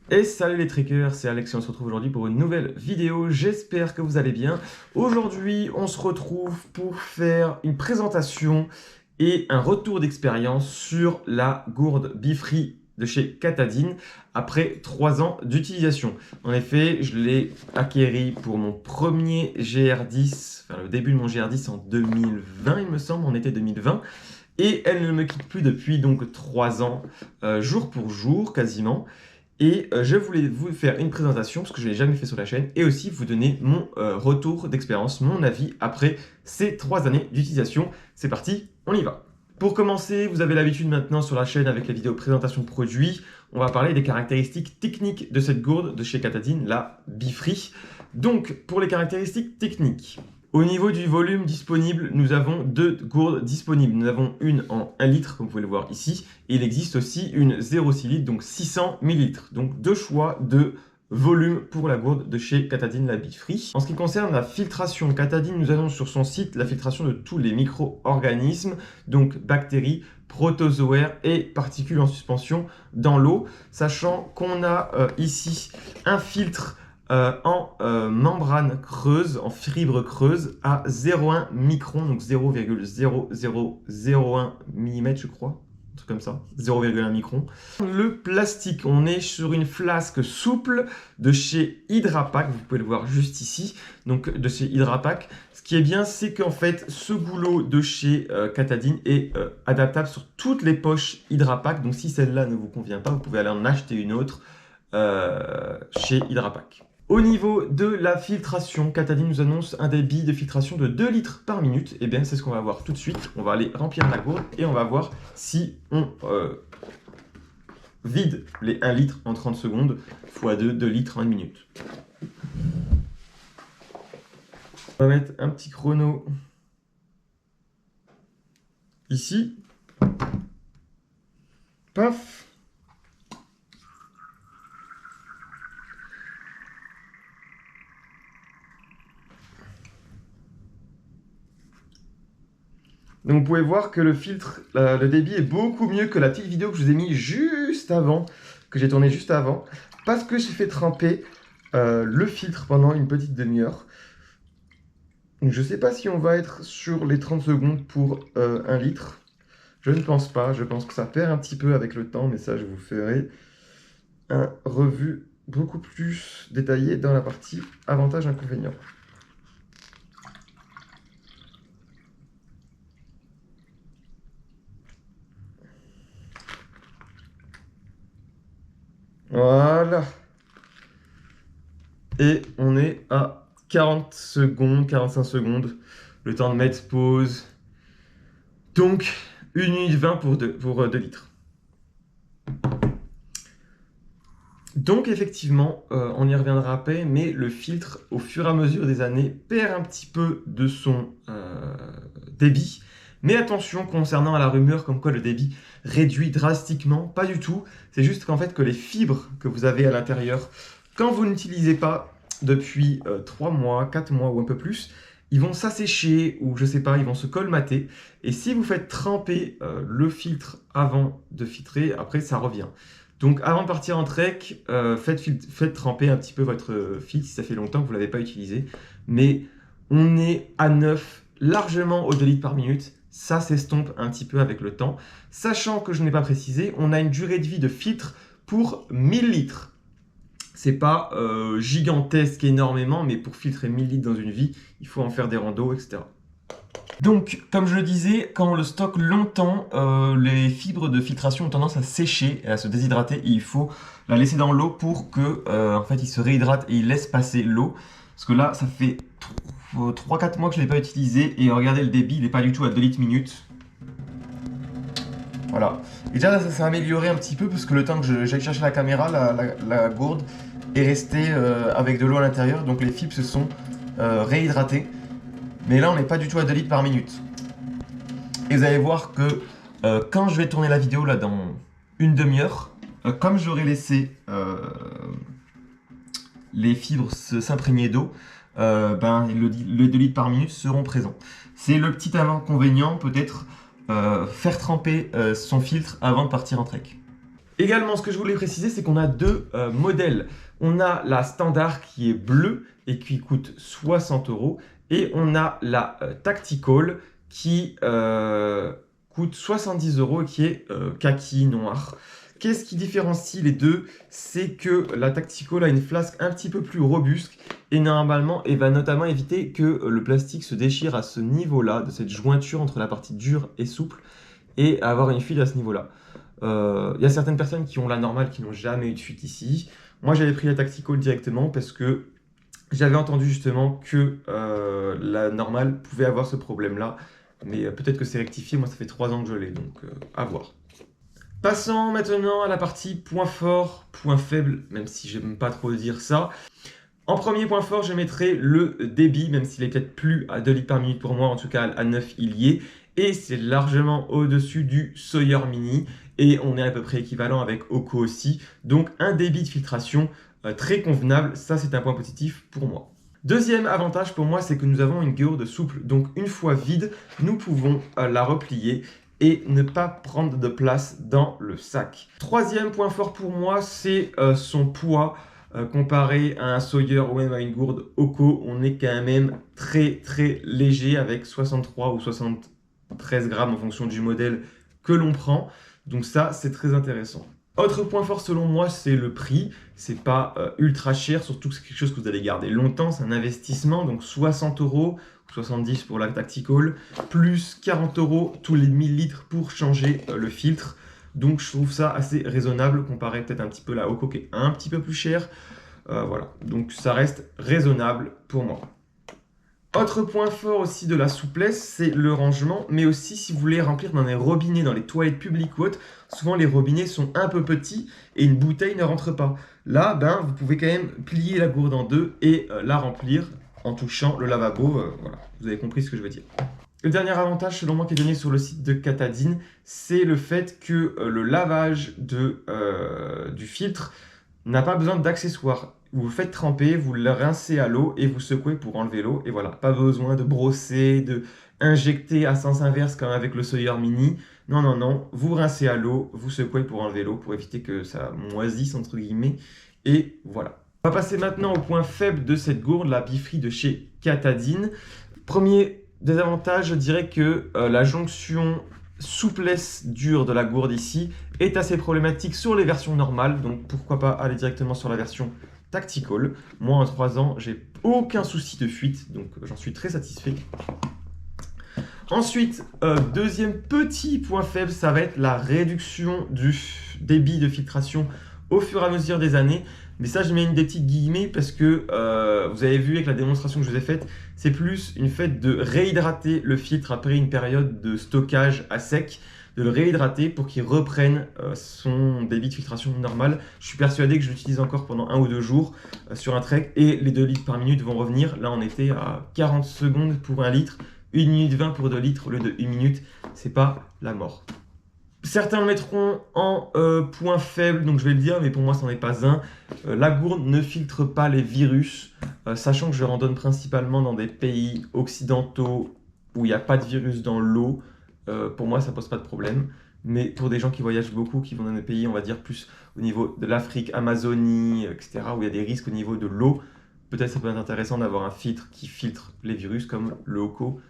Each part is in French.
Et salut les trekkers, c'est Alex et on se retrouve aujourd'hui pour une nouvelle vidéo. J'espère que vous allez bien. Aujourd'hui, on se retrouve pour faire une présentation et un retour d'expérience sur la gourde Bifree de chez Katadyn après 3 ans d'utilisation. En effet, je l'ai acquérie pour mon premier GR10, enfin le début de mon GR10 en 2020 il me semble, en été 2020. Et elle ne me quitte plus depuis donc 3 ans, jour pour jour quasiment. Et je voulais vous faire une présentation, parce que je ne l'ai jamais fait sur la chaîne, et aussi vous donner mon retour d'expérience, mon avis après ces 3 années d'utilisation. C'est parti, on y va. Pour commencer, vous avez l'habitude maintenant sur la chaîne avec les vidéos présentation de produits, on va parler des caractéristiques techniques de cette gourde de chez Katadyn, la Bifree. Donc, pour les caractéristiques techniques, au niveau du volume disponible, nous avons 2 gourdes disponibles. Nous avons une en 1 litre, comme vous pouvez le voir ici, et il existe aussi une 0,6 litres, donc 600 ml. Donc 2 choix de volume pour la gourde de chez Katadyn, la Bifree. En ce qui concerne la filtration, Katadyn nous annonce sur son site la filtration de tous les micro-organismes, donc bactéries, protozoaires et particules en suspension dans l'eau, sachant qu'on a ici un filtre en membrane creuse, en fibre creuse, à 0,1 micron, donc 0,0001 mm, je crois, un truc comme ça, 0,1 micron. Le plastique, on est sur une flasque souple de chez Hydrapak, vous pouvez le voir juste ici, donc de chez Hydrapak. Ce qui est bien, c'est qu'en fait, ce goulot de chez Katadyn est adaptable sur toutes les poches Hydrapak, donc si celle-là ne vous convient pas, vous pouvez aller en acheter une autre chez Hydrapak. Au niveau de la filtration, Katadyn nous annonce un débit de filtration de 2 litres par minute. Et bien, c'est ce qu'on va voir tout de suite. On va aller remplir la gourde et on va voir si on vide les 1 litre en 30 secondes, x 2 litres en 1 minute. On va mettre un petit chrono ici. Paf! Donc vous pouvez voir que le filtre, le débit est beaucoup mieux que la petite vidéo que je vous ai mis juste avant, que j'ai tourné juste avant, parce que j'ai fait tremper le filtre pendant une petite demi-heure. Donc je ne sais pas si on va être sur les 30 secondes pour 1 litre. Je ne pense pas, je pense que ça perd un petit peu avec le temps, mais ça je vous ferai un revue beaucoup plus détaillé dans la partie avantages-inconvénients. Voilà. Et on est à 40 secondes, 45 secondes. Le temps de mettre pause. Donc, 1 minute 20 pour 2 litres. Donc, effectivement, on y reviendra après, mais le filtre, au fur et à mesure des années, perd un petit peu de son débit. Mais attention, concernant la rumeur comme quoi le débit réduit drastiquement, pas du tout. C'est juste qu'en fait, que les fibres que vous avez à l'intérieur, quand vous n'utilisez pas depuis 3 mois, 4 mois ou un peu plus, ils vont s'assécher ou je sais pas, ils vont se colmater. Et si vous faites tremper le filtre avant de filtrer, après ça revient. Donc avant de partir en trek, faites tremper un petit peu votre filtre si ça fait longtemps que vous ne l'avez pas utilisé. Mais on est à 9, largement au 2 litres par minute. Ça s'estompe un petit peu avec le temps. Sachant que je n'ai pas précisé, on a une durée de vie de filtre pour 1000 litres. C'est pas gigantesque énormément, mais pour filtrer 1000 litres dans une vie, il faut en faire des randos, etc. Donc, comme je le disais, quand on le stocke longtemps, les fibres de filtration ont tendance à sécher et à se déshydrater. Et il faut la laisser dans l'eau pour que, en fait, il se réhydrate et il laisse passer l'eau. Parce que là, ça fait 3-4 mois que je ne l'ai pas utilisé. Et regardez, le débit, il n'est pas du tout à 2 litres minute. Voilà. Et déjà, ça s'est amélioré un petit peu parce que le temps que j'aille chercher la caméra, la gourde est restée avec de l'eau à l'intérieur. Donc, les fibres se sont réhydratées. Mais là, on n'est pas du tout à 2 litres par minute. Et vous allez voir que quand je vais tourner la vidéo là dans une demi-heure, comme j'aurai laissé les fibres s'imprégner d'eau, les 2 litres par minute seront présents. C'est le petit inconvénient peut-être, faire tremper son filtre avant de partir en trek. Également, ce que je voulais préciser, c'est qu'on a deux modèles. On a la standard qui est bleue et qui coûte 60 €. Et on a la Tactical qui coûte 70 € et qui est kaki noir. Qu'est-ce qui différencie les deux? C'est que la Tactical a une flasque un petit peu plus robuste et normalement, et va notamment éviter que le plastique se déchire à ce niveau-là, de cette jointure entre la partie dure et souple, et avoir une fuite à ce niveau-là. Il y a certaines personnes qui ont la normale qui n'ont jamais eu de fuite ici. Moi, j'avais pris la Tactical directement parce que j'avais entendu justement que la normale pouvait avoir ce problème-là. Mais peut-être que c'est rectifié. Moi, ça fait 3 ans que je l'ai, donc à voir. Passons maintenant à la partie point fort, point faible, même si j'aime pas trop dire ça. En premier point fort, je mettrai le débit, même s'il est peut-être plus à 2 litres par minute pour moi, en tout cas à 9 il y est. Et c'est largement au-dessus du Sawyer Mini. Et on est à peu près équivalent avec Oko aussi. Donc un débit de filtration très convenable, ça c'est un point positif pour moi. Deuxième avantage pour moi, c'est que nous avons une gourde souple. Donc une fois vide, nous pouvons la replier et ne pas prendre de place dans le sac. Troisième point fort pour moi, c'est son poids. Comparé à un Sawyer ou même à une gourde Oko, on est quand même très léger avec 63 ou 73 grammes en fonction du modèle que l'on prend. Donc ça, c'est très intéressant. Autre point fort selon moi, c'est le prix. C'est pas ultra cher, surtout que c'est quelque chose que vous allez garder longtemps. C'est un investissement, donc 60 €, 70 pour la Tactical, plus 40 € tous les 1000 litres pour changer le filtre. Donc je trouve ça assez raisonnable comparé peut-être un petit peu à la Oko qui est un petit peu plus cher. Voilà, donc ça reste raisonnable pour moi. Autre point fort aussi de la souplesse, c'est le rangement, mais aussi si vous voulez remplir dans les robinets, dans les toilettes publiques ou autres, souvent les robinets sont un peu petits et une bouteille ne rentre pas. Là, vous pouvez quand même plier la gourde en deux et la remplir en touchant le lavabo. Voilà, vous avez compris ce que je veux dire. Le dernier avantage, selon moi, qui est donné sur le site de Katadyn, c'est le fait que le lavage du filtre n'a pas besoin d'accessoires. Vous le faites tremper, vous le rincez à l'eau et vous secouez pour enlever l'eau. Et voilà, pas besoin de brosser, de injecter à sens inverse comme avec le Sawyer Mini. Non, vous rincez à l'eau, vous secouez pour enlever l'eau, pour éviter que ça moisisse, entre guillemets. Et voilà. On va passer maintenant au point faible de cette gourde, la Bifree de chez Katadyn. Premier désavantage, je dirais que la jonction souplesse dure de la gourde ici est assez problématique sur les versions normales, donc pourquoi pas aller directement sur la version Tactical. Moi en 3 ans, j'ai aucun souci de fuite, donc j'en suis très satisfait. Ensuite, deuxième petit point faible, ça va être la réduction du débit de filtration au fur et à mesure des années. Mais ça, je mets des petites guillemets parce que vous avez vu avec la démonstration que je vous ai faite, c'est plus une fait de réhydrater le filtre après une période de stockage à sec, de le réhydrater pour qu'il reprenne son débit de filtration normal. Je suis persuadé que je l'utilise encore pendant 1 ou 2 jours sur un trek et les 2 litres par minute vont revenir. Là, on était à 40 secondes pour 1 litre, 1 minute 20 pour 2 litres au lieu de 1 minute. C'est pas la mort. Certains le mettront en point faible, donc je vais le dire, mais pour moi, c'en est pas un. La gourde ne filtre pas les virus, sachant que je randonne principalement dans des pays occidentaux où il n'y a pas de virus dans l'eau. Pour moi, ça pose pas de problème. Mais pour des gens qui voyagent beaucoup, qui vont dans des pays, on va dire, plus au niveau de l'Afrique, Amazonie, etc., où il y a des risques au niveau de l'eau, peut-être ça peut être intéressant d'avoir un filtre qui filtre les virus, comme le Oko.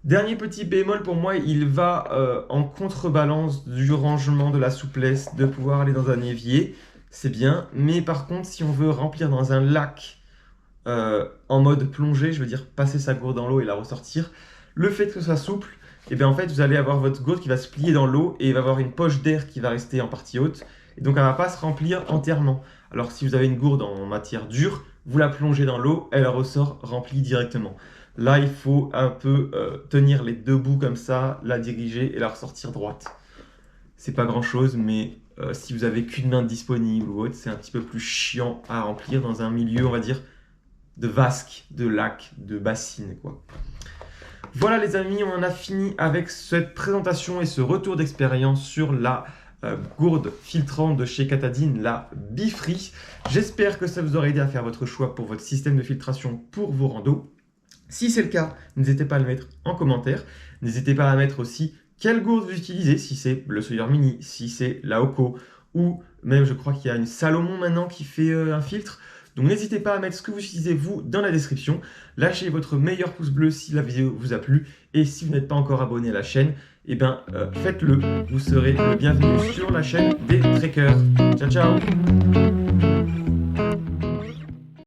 Dernier petit bémol pour moi, il va en contrebalance du rangement, de la souplesse, de pouvoir aller dans un évier, c'est bien. Mais par contre, si on veut remplir dans un lac en mode plongée, je veux dire passer sa gourde dans l'eau et la ressortir, le fait que ce soit souple, et bien en fait vous allez avoir votre gourde qui va se plier dans l'eau et il va avoir une poche d'air qui va rester en partie haute, et donc elle ne va pas se remplir entièrement. Alors si vous avez une gourde en matière dure, vous la plongez dans l'eau, elle ressort remplie directement. Là, il faut un peu tenir les 2 bouts comme ça, la diriger et la ressortir droite. C'est pas grand chose, mais si vous avez qu'une main disponible ou autre, c'est un petit peu plus chiant à remplir dans un milieu, on va dire, de vasque, de lac, de bassine, quoi. Voilà les amis, on en a fini avec cette présentation et ce retour d'expérience sur la gourde filtrante de chez Katadyn, la Bifree. J'espère que ça vous aura aidé à faire votre choix pour votre système de filtration pour vos randos. Si c'est le cas, n'hésitez pas à le mettre en commentaire. N'hésitez pas à mettre aussi quelle gourde vous utilisez, si c'est le Sawyer Mini, si c'est la Oko ou Même, je crois qu'il y a une Salomon maintenant qui fait un filtre. Donc n'hésitez pas à mettre ce que vous utilisez vous dans la description. Lâchez votre meilleur pouce bleu si la vidéo vous a plu. Et si vous n'êtes pas encore abonné à la chaîne, eh ben, faites-le. Vous serez le bienvenu sur la chaîne des Trekkers. Ciao, ciao!